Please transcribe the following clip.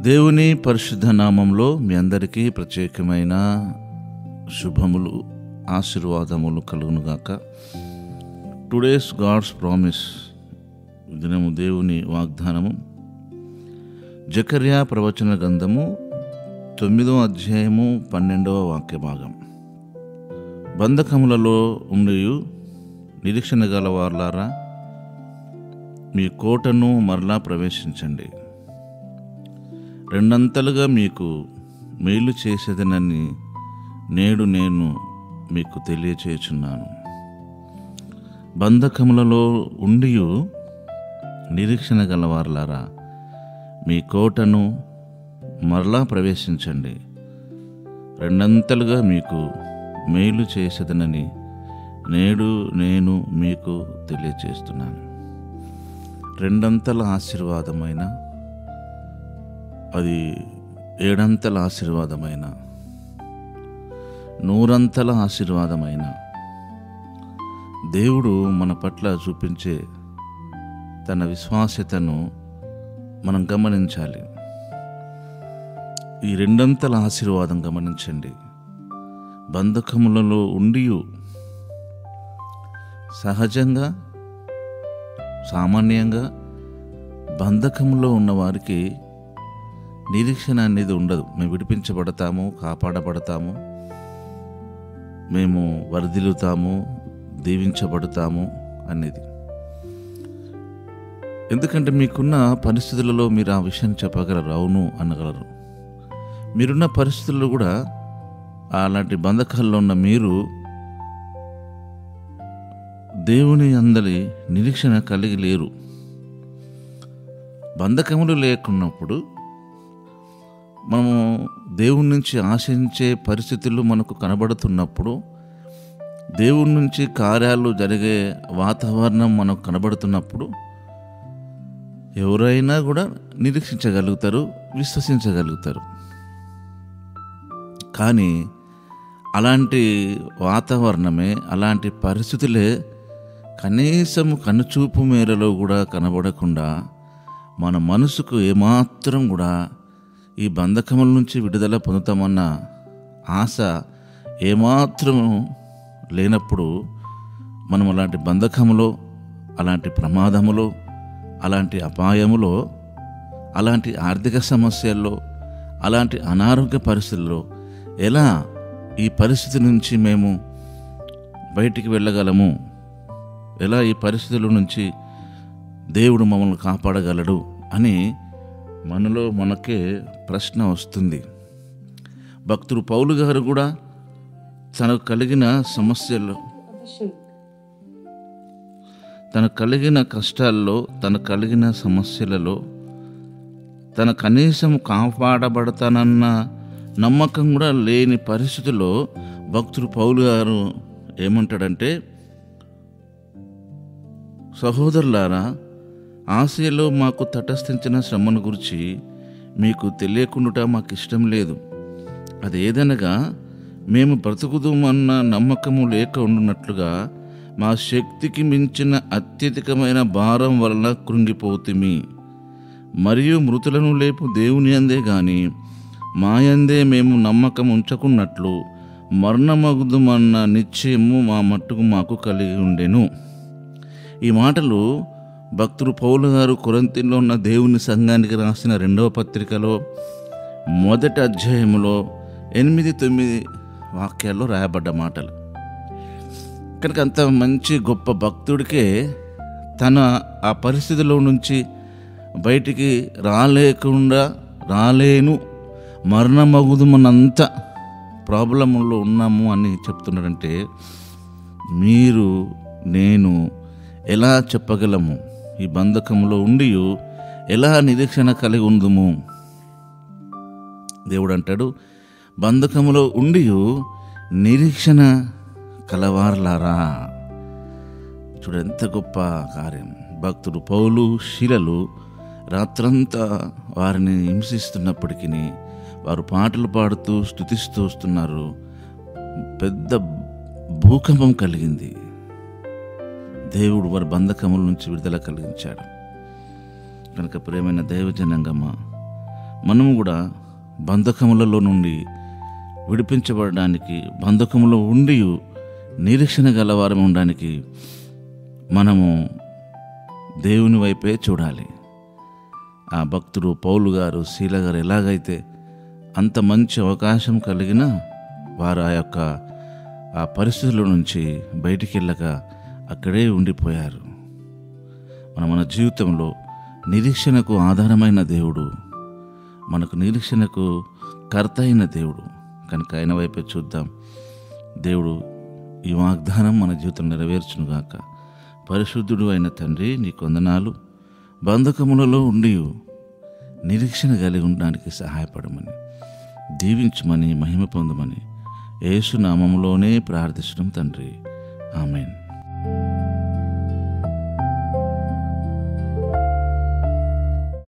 దేవుని పరిశుద్ధ నామంలో మీ అందరికీ ప్రత్యేకమైన శుభములు, ఆశీర్వాదములు కలుగునుగాక. టుడేస్ గాడ్స్ ప్రామిస్, దినము దేవుని వాగ్దానము. జకర్యా ప్రవచన గ్రంథము 9వ అధ్యాయము 12వ వాక్య భాగం. బంధకములలో ఉండి నిరీక్షణ గలవార్లారా, మీ కోటను మరలా ప్రవేశించండి. రెండంతలుగా మీకు మేలు చేసేదనని నేడు నేను మీకు తెలియచేయుచున్నాను. బంధకములలో ఉండి నిరీక్షణ గలవార్లారా, మీ కోటను మరలా ప్రవేశించండి. రెండంతలుగా మీకు మేలు చేసేదనని నేడు నేను మీకు తెలియచేస్తున్నాను. రెండంతల ఆశీర్వాదమైన, అది ఏడంతల ఆశీర్వాదమైన, నూరంతల ఆశీర్వాదమైన దేవుడు మన పట్ల చూపించే తన విశ్వాస్యతను మనం గమనించాలి. ఈ రెండంతల ఆశీర్వాదం గమనించండి. బంధకములలో ఉండి సహజంగా, సామాన్యంగా బంధకంలో ఉన్నవారికి నిరీక్షణ అనేది ఉండదు. మేము విడిపించబడతాము, కాపాడబడతాము, మేము వర్ధిల్లుతాము, దీవించబడతాము అనేది. ఎందుకంటే మీకున్న పరిస్థితులలో మీరు ఆ విషయాన్ని చెప్పగలరు, అవును అనగలరు. మీరున్న పరిస్థితుల్లో కూడా అలాంటి బంధకాల్లో ఉన్న మీరు దేవుని అందరి నిరీక్షణ కలిగి లేరు. బంధకములు లేకున్నప్పుడు మనము దేవుని నుంచి ఆశించే పరిస్థితులు మనకు కనబడుతున్నప్పుడు, దేవుని నుంచి కార్యాలు జరిగే వాతావరణం మనకు కనబడుతున్నప్పుడు ఎవరైనా కూడా నిరీక్షించగలుగుతారు, విశ్వసించగలుగుతారు. కానీ అలాంటి వాతావరణమే, అలాంటి పరిస్థితులే కనీసం కనుచూపు మేరలో కూడా కనబడకుండా మన మనసుకు ఏమాత్రం కూడా ఈ బంధకముల నుంచి విడుదల పొందుతామన్న ఆశ ఏమాత్రం లేనప్పుడు మనం అలాంటి బంధకములో, అలాంటి ప్రమాదములో, అలాంటి అపాయములో, అలాంటి ఆర్థిక సమస్యల్లో, అలాంటి అనారోగ్య పరిస్థితుల్లో ఎలా ఈ పరిస్థితి నుంచి మేము బయటికి వెళ్ళగలము, ఎలా ఈ పరిస్థితుల నుంచి దేవుడు మమ్మల్ని కాపాడగలడు అని మనలో మనకే ప్రశ్న వస్తుంది. భక్తుడు పౌలు గారు కూడా తనకు కలిగిన సమస్యల్లో, తనకు కలిగిన కష్టాల్లో, తనకు కలిగిన సమస్యలలో తన కనీసం కాపాడబడతానన్న నమ్మకం కూడా లేని పరిస్థితుల్లో భక్తుడు పౌలు గారు ఏమంటాడంటే, సహోదరులారా, ఆసియాలో మాకు తటస్థించిన శ్రమను గురించి మీకు తెలియకుండా మాకు ఇష్టం లేదు. అది ఏదనగా, మేము బ్రతుకుదామన్న నమ్మకము లేక ఉండునట్లుగా మా శక్తికి మించిన అత్యధికమైన భారం వలన కృంగిపోతిమి. మరియు మృతులను లేపు దేవుని అందే గాని మాయందే మేము నమ్మకం ఉంచకున్నట్లు మరణమగుదుమన్న నిశ్చయము మా మట్టుకు మాకు కలిగి ఉండెను. ఈ మాటలు భక్తుడు పౌలు గారు కొరింథీలో ఉన్న దేవుని సంఘానికి రాసిన 2వ పత్రికలో 1వ అధ్యాయంలో 8-9 వాక్యాల్లో రాయబడ్డ మాటలు. కనుక అంత మంచి గొప్ప భక్తుడికే తన ఆ పరిస్థితిలో నుంచి బయటికి రాలేను, మరణమగుదుమన్నంత ప్రాబ్లంలో ఉన్నాము అని చెప్తున్నాడంటే, మీరు నేను ఎలా చెప్పగలము? ఈ బంధకంలో ఉండి ఎలా నిరీక్షణ కలిగి ఉందుము? దేవుడు అంటాడు, బంధకములో ఉండి నిరీక్షణ కలవార్లారా. చూడు ఎంత గొప్ప కార్యం. భక్తుడు పౌలు, శీలలు రాత్రంతా వారిని హింసిస్తున్నప్పటికీ వారు పాటలు పాడుతూ స్తుతిస్తూ వస్తున్నారు. పెద్ద భూకంపం కలిగింది. దేవుడు వారి బంధకముల నుంచి విడుదల కలిగించాడు. కనుక ప్రియమైన దైవజనాంగమా, మనము కూడా బంధకములలో నుండి విడిపించబడడానికి, బంధకములో ఉండి నిరీక్షణ గలవారం ఉండడానికి మనము దేవుని వైపే చూడాలి. ఆ భక్తుడు పౌలు గారు, శీల గారు ఎలాగైతే అంత మంచి అవకాశం కలిగిన వారు ఆ పరిస్థితుల నుంచి బయటికి వెళ్ళక అక్కడే ఉండిపోయారు. మన జీవితంలో నిరీక్షణకు ఆధారమైన దేవుడు, మనకు నిరీక్షణకు కర్త అయిన దేవుడు కనుక ఆయన వైపే చూద్దాం. దేవుడు ఈ వాగ్దానం మన జీవితం నెరవేర్చునుగాక. పరిశుద్ధుడు అయిన తండ్రి, నీకు వందనాలు. బంధకములలో ఉండి నిరీక్షణ కలిగి ఉండడానికి సహాయపడమని, దీవించమని, మహిమ పొందమని యేసు నామములోనే ప్రార్థించడం తండ్రి. ఆమేన్.